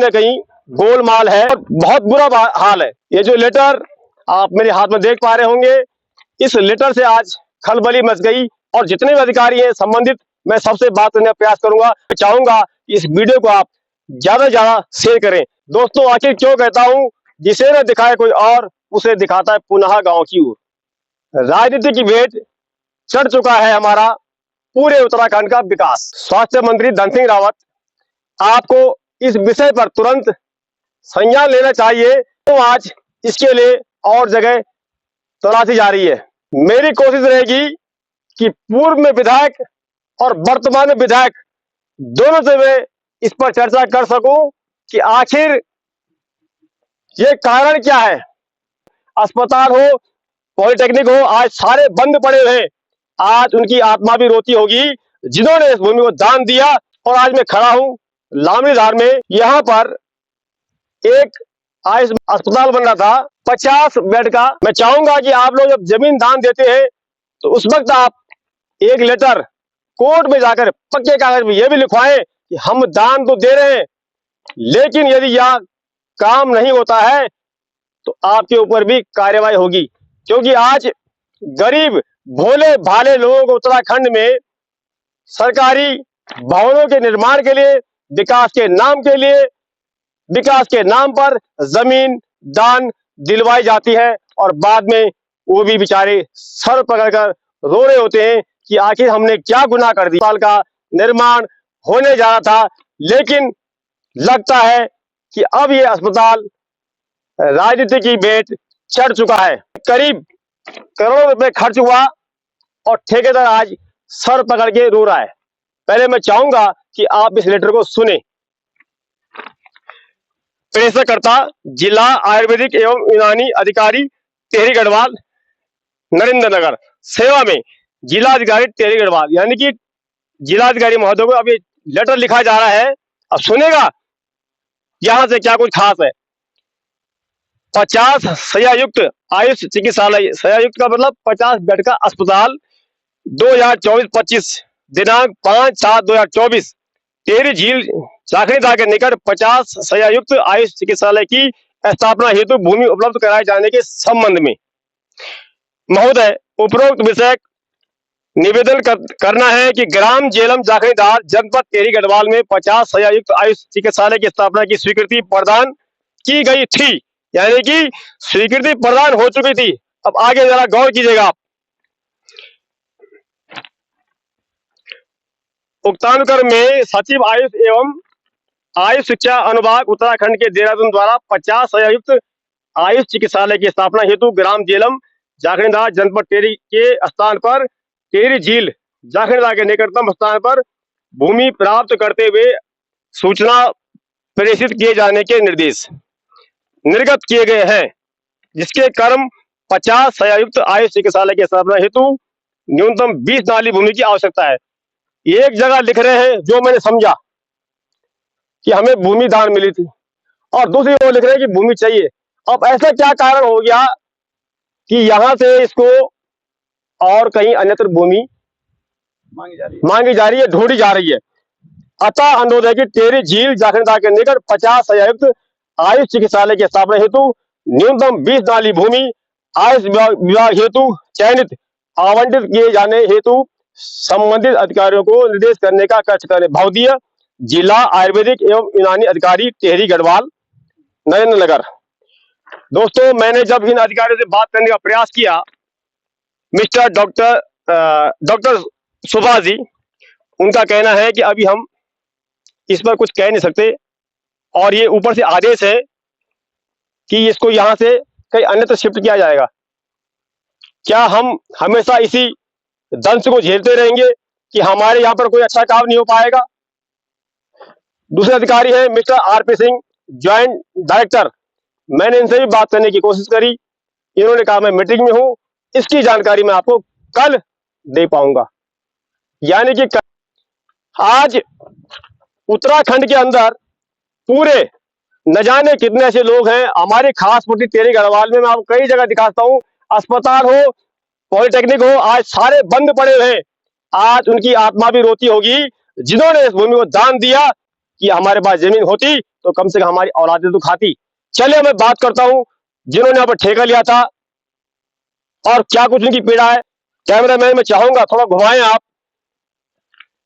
न कहीं गोलमाल है और बहुत बुरा हाल है। ये जो लेटर आप मेरे हाथ में देख पा रहे होंगे, इस लेटर से आज खलबली मच गई और जितने भी अधिकारी हैं संबंधित, मैं सबसे बात करने का प्रयास करूंगा। चाहूंगा इस वीडियो को आप ज्यादा से ज्यादा शेयर करें। दोस्तों, आखिर क्यों कहता हूं, जिसे न दिखाए कोई और उसे दिखाता है पुनः गांव की ओर। राजनीति की भेंट चढ़ चुका है हमारा पूरे उत्तराखंड का विकास। स्वास्थ्य मंत्री धन सिंह रावत, आपको इस विषय पर तुरंत संज्ञान लेना चाहिए। तो आज इसके लिए और जगह तलाशी जा रही है। मेरी कोशिश रहेगी कि पूर्व में विधायक और वर्तमान में विधायक दोनों से मैं इस पर चर्चा कर सकूं कि आखिर ये कारण क्या है। अस्पताल हो, पॉलिटेक्निक हो, आज सारे बंद पड़े हुए हैं। आज उनकी आत्मा भी रोती होगी जिन्होंने इस भूमि को दान दिया। और आज मैं खड़ा हूं लामड़ीधार में, यहाँ पर एक आयुष अस्पताल बन रहा था 50 बेड का। मैं चाहूंगा कि आप लोग जब जमीन दान देते हैं तो उस वक्त आप एक लेटर कोर्ट में जाकर पक्के कागज में यह भी लिखवाएं कि हम दान तो दे रहे हैं, लेकिन यदि यह काम नहीं होता है तो आपके ऊपर भी कार्रवाई होगी। क्योंकि आज गरीब भोले भाले लोगों को उत्तराखंड में सरकारी भवनों के निर्माण के लिए, विकास के नाम पर जमीन दान दिलवाई जाती है और बाद में वो भी बेचारे सर पकड़कर रो रहे होते हैं कि आखिर हमने क्या गुनाह कर दिया। अस्पताल का निर्माण होने जा रहा था, लेकिन लगता है कि अब ये अस्पताल राजनीति की भेंट चढ़ चुका है। करीब करोड़ों रुपए खर्च हुआ और ठेकेदार आज सर पकड़ के रो रहा है। पहले मैं चाहूंगा कि आप इस लेटर को सुने। प्रेषकर्ता जिला आयुर्वेदिक एवं यूनानी अधिकारी टिहरी गढ़वाल, नरेंद्र नगर। सेवा में जिलाधिकारी टिहरी गढ़वाल, यानी कि जिलाधिकारी महोदय को अभी लेटर लिखा जा रहा है। अब सुनेगा यहां से क्या कुछ खास है। 50 शय्यायुक्त आयुष चिकित्सालय, शय्यायुक्त का मतलब 50 बेड का अस्पताल, 2024-25 दिनांक 5/7/2024 टिहरी झील जाखणीधार के निकट 50 शय्यायुक्त आयुष चिकित्सालय की स्थापना हेतु भूमि उपलब्ध कराए जाने के संबंध में महोदय उपरोक्त विषय निवेदन करना है कि ग्राम जेलम जाखणीधार जनपद टिहरी गढ़वाल में 50 शय्यायुक्त आयुष चिकित्सालय की स्थापना की स्वीकृति प्रदान की गई थी, यानी कि स्वीकृति प्रदान हो चुकी थी। अब आगे जरा गौर कीजिएगा आप। उक्तानुक्रम में सचिव आयुष एवं आयुष शिक्षा अनुभाग उत्तराखंड के देहरादून द्वारा 50 शय्यायुक्त आयुष चिकित्सालय की स्थापना हेतु ग्राम जेलम जाखणीधार जनपद टिहरी के स्थान पर टिहरी झील जाखणीधार के निकटतम स्थान पर भूमि प्राप्त करते हुए सूचना प्रेषित किए जाने के निर्देश निर्गत किए गए हैं, जिसके क्रम 50 शय्यायुक्त आयुष चिकित्सालय की स्थापना हेतु न्यूनतम 20 नाली भूमि की आवश्यकता है। एक जगह लिख रहे हैं जो मैंने समझा कि हमें भूमि दान मिली थी, और दूसरी ओर लिख रहे हैं कि भूमि चाहिए। अब ऐसा क्या कारण हो गया कि यहां से इसको और कहीं अन्यत्र भूमि मांगी जा रही है, ढूंढी जा रही है। अतः अनुरोध है कि टिहरी झील जाखणीधार के निकट 50 शय्यायुक्त आयुष चिकित्सालय की स्थापना हेतु न्यूनतम 20 नाली भूमि आयुष विभाग हेतु चयनित आवंटित किए जाने हेतु संबंधित अधिकारियों को निर्देश करने का कार्य करें। भवदीय जिला आयुर्वेदिक एवं यूनानी अधिकारी टिहरी गढ़वाल, नरेंद्र नगर। दोस्तों, मैंने जब इन अधिकारियों से बात करने का प्रयास किया, मिस्टर डॉक्टर सुभाष जी, उनका कहना है कि अभी हम इस पर कुछ कह नहीं सकते और ये ऊपर से आदेश है कि इसको यहां से कहीं अन्यत्र शिफ्ट किया जाएगा। क्या हम हमेशा इसी दंश को झेलते रहेंगे कि हमारे यहाँ पर कोई अच्छा काम नहीं हो पाएगा? दूसरे अधिकारी हैं mister RP Singh, joint director. मैंने इनसे भी बात करने की कोशिश करी, इन्होंने कहा मैं मीटिंग में हूं, इसकी जानकारी मैं आपको कल दे पाऊंगा। यानी कि आज उत्तराखंड के अंदर पूरे न जाने कितने ऐसे लोग हैं। हमारे खास पट्टी टिहरी गढ़वाल में मैं आपको कई जगह दिखाता हूं, अस्पताल हो, पॉलिटेक्निक हो, आज सारे बंद पड़े हुए हैं। आज उनकी आत्मा भी रोती होगी जिन्होंने इस भूमि को दान दिया कि हमारे पास जमीन होती तो कम से कम हमारी औलादें तो खाती। चलिए मैं बात करता हूँ जिन्होंने यहाँ पर ठेका लिया था और क्या कुछ उनकी पीड़ा है। कैमरामैन मैं चाहूंगा थोड़ा घुमाएं आप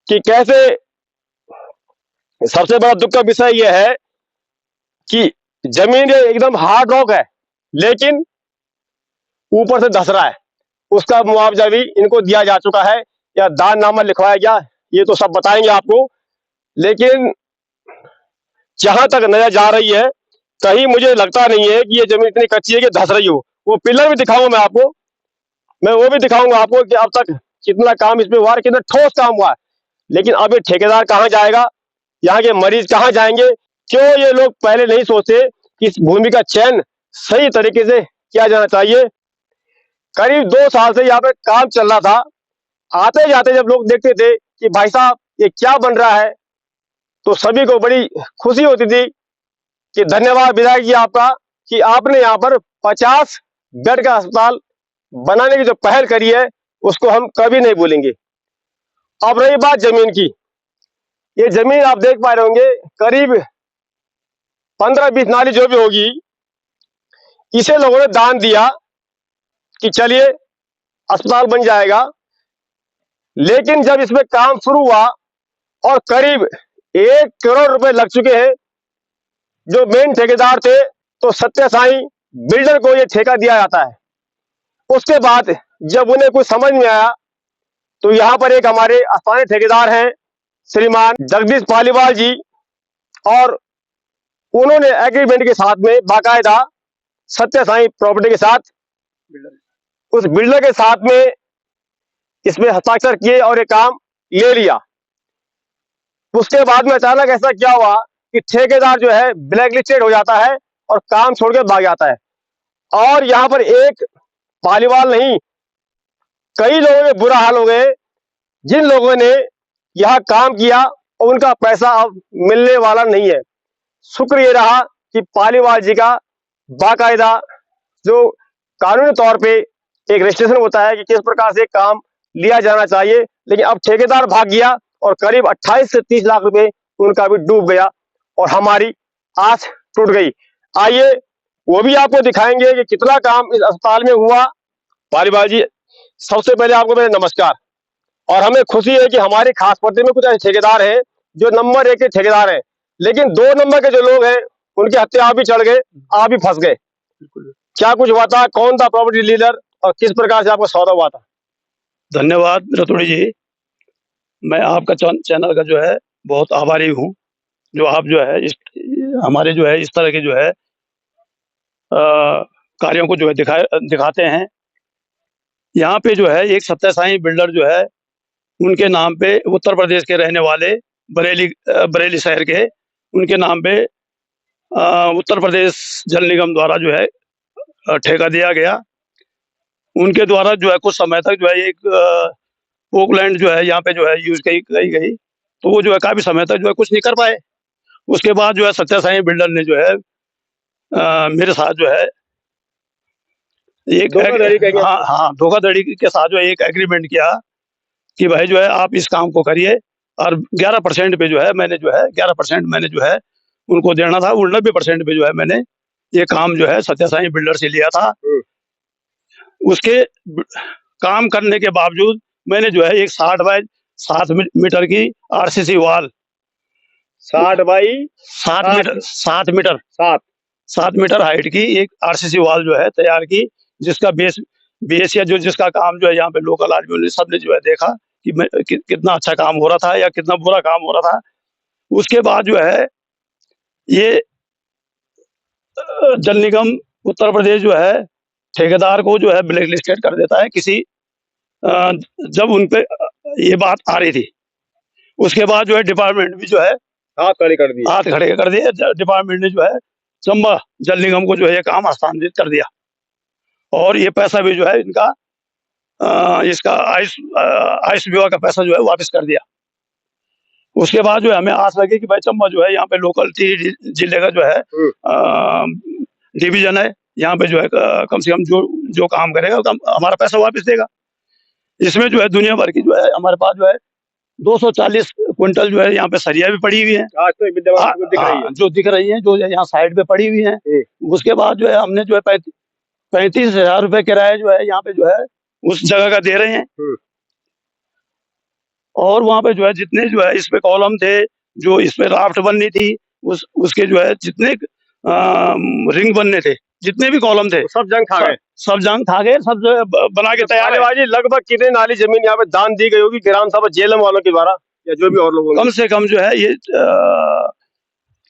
कि कैसे। सबसे बड़ा दुख का विषय यह है कि जमीन ये एकदम हार्ड रॉक है, लेकिन ऊपर से धस रहा है। उसका मुआवजा भी इनको दिया जा चुका है या दाननामा लिखवाया गया, ये तो सब बताएंगे आपको। लेकिन जहां तक नजर जा रही है, कहीं मुझे लगता नहीं है कि ये जमीन इतनी कच्ची है कि धस रही हो। वो पिलर भी दिखाऊंगा मैं आपको, मैं वो भी दिखाऊंगा आपको कि अब तक कितना काम इसमें हुआ है, कितना ठोस काम हुआ है। लेकिन अब ये ठेकेदार कहाँ जाएगा, यहाँ के मरीज कहाँ जाएंगे? क्यों ये लोग पहले नहीं सोचते कि इस भूमि का चयन सही तरीके से किया जाना चाहिए? करीब 2 साल से यहाँ पे काम चल रहा था। आते जाते जब लोग देखते थे कि भाई साहब ये क्या बन रहा है, तो सभी को बड़ी खुशी होती थी कि धन्यवाद विधायक जी आपका कि आपने यहाँ पर 50 बेड का अस्पताल बनाने की जो पहल करी है उसको हम कभी नहीं भूलेंगे। अब रही बात जमीन की, ये जमीन आप देख पा रहे होंगे करीब 15-20 नाली जो भी होगी, इसे लोगों ने दान दिया कि चलिए अस्पताल बन जाएगा। लेकिन जब इसमें काम शुरू हुआ और करीब 1 करोड़ रुपए लग चुके हैं, जो मेन ठेकेदार थे तो सत्य साईं बिल्डर को ये ठेका दिया जाता है। उसके बाद जब उन्हें कुछ समझ में आया तो यहाँ पर एक हमारे स्थानीय ठेकेदार हैं श्रीमान जगदीश पालीवाल जी, और उन्होंने एग्रीमेंट के साथ में बाकायदा सत्य साईं प्रॉपर्टी के साथ उस बिल्डर के साथ में इसमें हस्ताक्षर किए और ये काम ले लिया। उसके बाद में अचानक ऐसा क्या हुआ कि ठेकेदार जो है ब्लैक लिस्टेड हो जाता है और काम छोड़ के भाग जाता है। और यहाँ पर एक पालीवाल नहीं, कई लोगों के बुरा हाल हो गए। जिन लोगों ने यहाँ काम किया उनका पैसा अब मिलने वाला नहीं है। शुक्र ये रहा कि पालीवाल जी का बाकायदा जो कानूनी तौर पे एक रजिस्ट्रेशन होता है कि किस प्रकार से काम लिया जाना चाहिए, लेकिन अब ठेकेदार भाग गया और करीब 28 से 30 लाख रुपए उनका भी डूब गया और हमारी आस टूट गई। आइए वो भी आपको दिखाएंगे कि कितना काम इस अस्पताल में हुआ। पालीवाल जी, सबसे पहले आपको मेरा नमस्कार। और हमें खुशी है कि हमारे खास पट्टी में कुछ ऐसे ठेकेदार हैं जो नंबर 1 के ठेकेदार हैं, लेकिन 2 नंबर के जो लोग हैं उनके हत्थे आप भी चढ़ गए, आप भी फंस गए। क्या कुछ हुआ था, कौन था प्रॉपर्टी डीलर और किस प्रकार से आपका सौदा हुआ था? धन्यवाद रतोड़ी जी, मैं आपका चैनल का जो है बहुत आभारी हूँ, जो आप जो है इस हमारे जो है इस तरह के जो है कार्यों को जो है दिखाते हैं। यहाँ पे जो है एक सत्य साईं बिल्डर जो है उनके नाम पे उत्तर प्रदेश के रहने वाले बरेली शहर के, उनके नाम पे उत्तर प्रदेश जल निगम द्वारा जो है ठेका दिया गया। उनके द्वारा जो है कुछ समय तक जो है एक पोकलैंड जो है यहाँ पे जो है यूज करी गई, तो वो जो है काफी समय तक जो है कुछ नहीं कर पाए। उसके बाद जो है सत्य साईं बिल्डर ने जो है मेरे साथ जो है एक धोखाधड़ी के साथ जो है एक एग्रीमेंट किया कि भाई जो है आप इस काम को करिए, और 11% पे जो है मैंने जो है 11% मैंने जो है उनको देना था, 90% पे जो है मैंने ये काम जो है सत्य साईं बिल्डर से लिया था। उसके काम करने के बावजूद मैंने जो है एक 60 बाय 7 मीटर की आरसीसी वाल, 60 बाई 7 मीटर हाइट की एक आरसीसी वाल जो है तैयार की, जिसका बेस या जो जिसका काम जो है यहाँ पे लोकल आदमी सबने जो है देखा कि कितना अच्छा काम हो रहा था या कितना बुरा काम हो रहा था। उसके बाद जो है ये जल निगम उत्तर प्रदेश जो है ठेकेदार को जो है ब्लैक लिस्टेड कर देता है किसी जब उन पे ये बात आ रही थी। उसके बाद जो है डिपार्टमेंट भी जो है हाथ खड़े कर दिए। डिपार्टमेंट ने जो है चंबा जल निगम को जो है ये काम हस्तांतरित कर दिया, और ये पैसा भी जो है इनका इसका आयुष विभाग का पैसा जो है वापस कर दिया। उसके बाद जो है हमें आस लगी कि भाई चंबा जो है यहाँ पे लोकल जिले का जो है डिवीजन है, यहाँ पे जो है कम से कम जो काम करेगा हमारा पैसा वापस देगा। इसमें जो है दुनिया भर की जो है हमारे पास जो है 240 क्विंटल जो है यहाँ पे सरिया भी पड़ी हुई है। आज तो विद्यमान आपको दिख रही है। जो दिख रही है, जो यहाँ साइड पे पड़ी हुई है। उसके बाद जो है हमने जो है 35,000 रुपए किराया जो है यहाँ पे जो है उस जगह का दे रहे हैं। और वहाँ पे जो है जितने जो है इस पे कॉलम थे, जो इस पे राफ्ट बननी थी, उसके जो है जितने रिंग बनने थे, जितने भी कॉलम थे, सब जंग खा गए। सब जंग खा गए, सब जो है बना के तैयार है। लगभग कितने नाली जमीन यहाँ पे दान दी गई होगी ग्राम सभा जेलम वालों के द्वारा या जो भी और लोगों? कम से कम जो है ये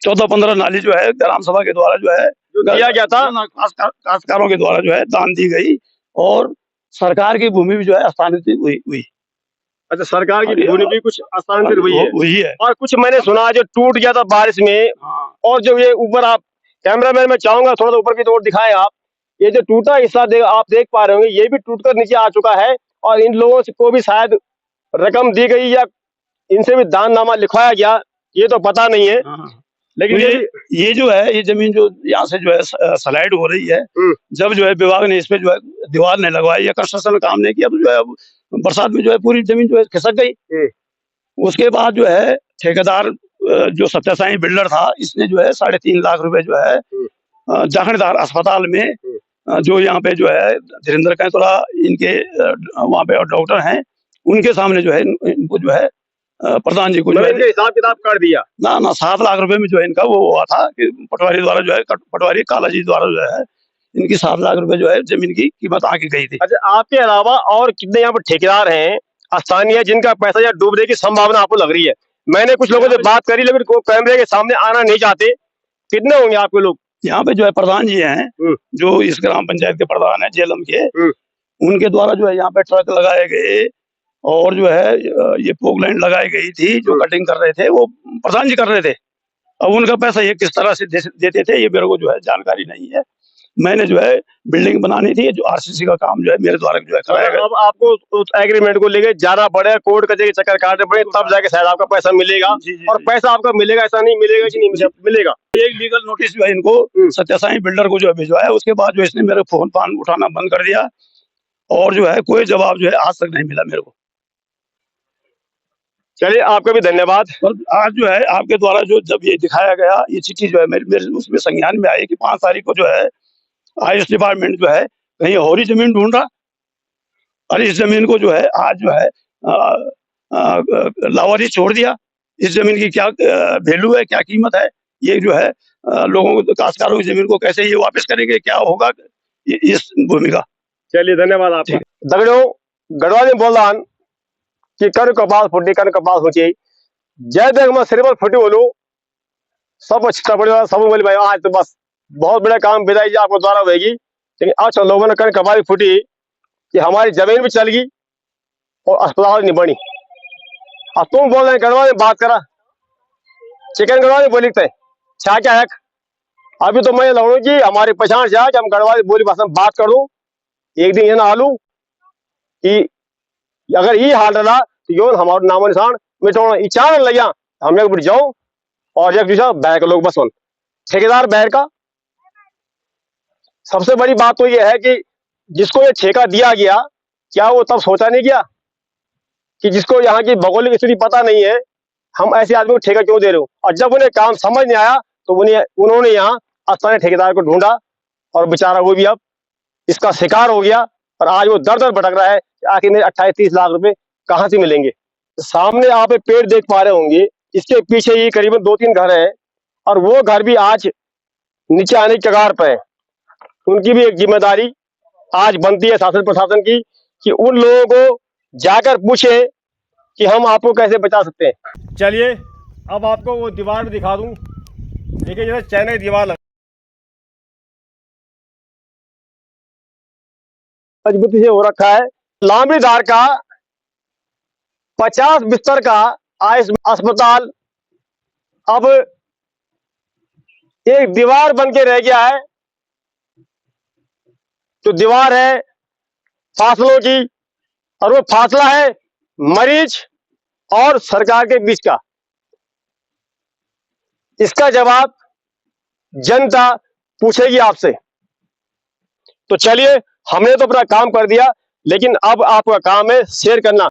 14-15 नाली जो है ग्राम सभा के द्वारा जो है दिया गया था, काश्तकारों के द्वारा जो है दान दी गई। और सरकार की भूमि भी जो है हस्तांतरित हुई। अच्छा, सरकार की भूमि भी कुछ हस्तांतरित हुई है। और कुछ मैंने सुना जो टूट गया था बारिश में। और जो ये ऊपर, आप कैमरामैन में चाहूंगा थोड़ा सा ऊपर की ओर दिखाएं आप, ये जो टूटा हिस्सा आप देख पा रहे होंगे, ये भी टूटकर नीचे आ चुका है। और इन लोगों को भी शायद रकम दी गई या इनसे भी दाननामा लिखवाया गया, ये तो पता नहीं है। लेकिन तो ये जो है ये जमीन जो यहाँ से जो है स्लाइड हो रही है, जब जो है विभाग ने इस पे जो है दीवार नहीं लगवाई या कंस्ट्रक्शन काम नहीं किया, तो जो है बरसात में जो है पूरी जमीन जो है खिसक गई। उसके बाद जो है ठेकेदार जो सत्यसाई बिल्डर था, इसने जो है 3.5 लाख रुपए जो है जाखणदार अस्पताल में, जो यहाँ पे जो है धीरेन्द्र कैंतुरा इनके वहाँ पे डॉक्टर हैं, उनके सामने जो है इनको जो है प्रधान जी को जो है हिसाब किताब कर दिया ना 7 लाख रुपए में जो है इनका वो हुआ था कि पटवारी द्वारा जो है पटवारी काला जी द्वारा जो है इनकी 7 लाख रुपए जो है जमीन की कीमत आके गई थी। अच्छा, आपके अलावा और कितने यहाँ पर ठेकेदार हैं स्थानीय जिनका पैसा या डूबने की संभावना आपको लग रही है? मैंने कुछ लोगों से बात करी, लेकिन कैमरे के सामने आना नहीं चाहते। कितने होंगे आपके लोग? यहाँ पे जो है प्रधान जी हैं, जो इस ग्राम पंचायत के प्रधान है जेलम के, उनके द्वारा जो है यहाँ पे ट्रक लगाए गए और जो है ये पोग लाइन लगाई गई थी, जो कटिंग कर रहे थे वो प्रधान जी कर रहे थे। अब उनका पैसा ये किस तरह से देते थे ये मेरे को जो है जानकारी नहीं है। मैंने जो है बिल्डिंग बनानी थी, जो आरसीसी का काम जो है मेरे द्वारा जो है कराया गया। अब आपको उस एग्रीमेंट को लेके जाना पड़ेगा, कोर्ट कचहरी के चक्कर काटने पड़े, तब जाके शायद आपका पैसा मिलेगा। और पैसा आपका मिलेगा ऐसा नहीं मिलेगा कि नहीं मिलेगा। एक लीगल नोटिस जो है इनको सत्यसाई बिल्डर को जो है भिजवाया, उसके बाद जो इसने मेरे फोन फान उठाना बंद कर दिया और जो है कोई जवाब जो है आज तक नहीं मिला मेरे को। चलिए, आपका भी धन्यवाद। और आज जो है आपके द्वारा जो जब ये दिखाया गया, ये चिट्ठी जो है मेरे उसमें संज्ञान में आई कि 5 तारीख को जो है आयुष डिपार्टमेंट जो है कहीं और ही जमीन ढूंढ रहा, और इस जमीन को जो है आज जो है लावारिस छोड़ दिया। इस जमीन की क्या वैल्यू है, क्या कीमत है, ये जो है लोगों को, काश्तकारों की जमीन को कैसे ये वापस करेंगे, क्या होगा इस भूमि का। चलिए, धन्यवाद आपका। दगड़ों, गढ़वाली बोलदान कि कर कपाल फुटी, कर कपाल फुटी, जय देख मैं सिर पर फुटी बोलू, सब अच्छा पड़ेगा, सब बोली भाई आज तो बस बहुत बड़ा काम विदाई आपको द्वारा होगी। लेकिन आज लोगों ने कर कपाल फुटी कि हमारी जमीन भी चल गई और अस्पताल नहीं बनी। अब तुम बोल रहे हैं गढ़वा में बात करा, चिकन गढ़वा में बोली थे छा क्या है। अभी तो मैं लगू कि हमारी पहचान से कि हम गढ़वा बोली भाषा में बात करूं। एक दिन ये ना हालू कि अगर ये हाल रहा तो यो हमारा नामो निशान मिटाना इचार लिया, हम एक बुढ़ जाऊं और एक दूसरा बैर लोग बस ठेकेदार बैर का। सबसे बड़ी बात तो ये है कि जिसको ये ठेका दिया गया, क्या वो तब सोचा नहीं गया कि जिसको यहाँ की भौगोलिक स्थिति पता नहीं है, हम ऐसे आदमी को ठेका क्यों दे रहे हो। और जब उन्हें काम समझ नहीं आया तो उन्होंने यहाँ स्थानीय ठेकेदार को ढूंढा और बेचारा वो भी अब इसका शिकार हो गया। और आज वो दर दर भटक रहा है कि आखिर मेरे 28-30 लाख रुपए कहाँ से मिलेंगे। सामने आप पेड़ देख पा रहे होंगे, इसके पीछे ही करीबन 2-3 घर है और वो घर भी आज नीचे आने की कगार पर है। उनकी भी एक जिम्मेदारी आज बनती है शासन प्रशासन की कि उन लोगों को जाकर पूछे कि हम आपको कैसे बचा सकते हैं। चलिए, अब आपको वो दीवार भी दिखा दूं। देखिए, जैसे चाइना की दीवार मजबूती से हो रखा है। लांबी धार का 50 बिस्तर का आयुष अस्पताल अब एक दीवार बन के रह गया है। जो दीवार है फासलों की, और वो फासला है मरीज और सरकार के बीच का। इसका जवाब जनता पूछेगी आपसे। तो चलिए, हमने तो अपना काम कर दिया, लेकिन अब आपका काम है शेयर करना।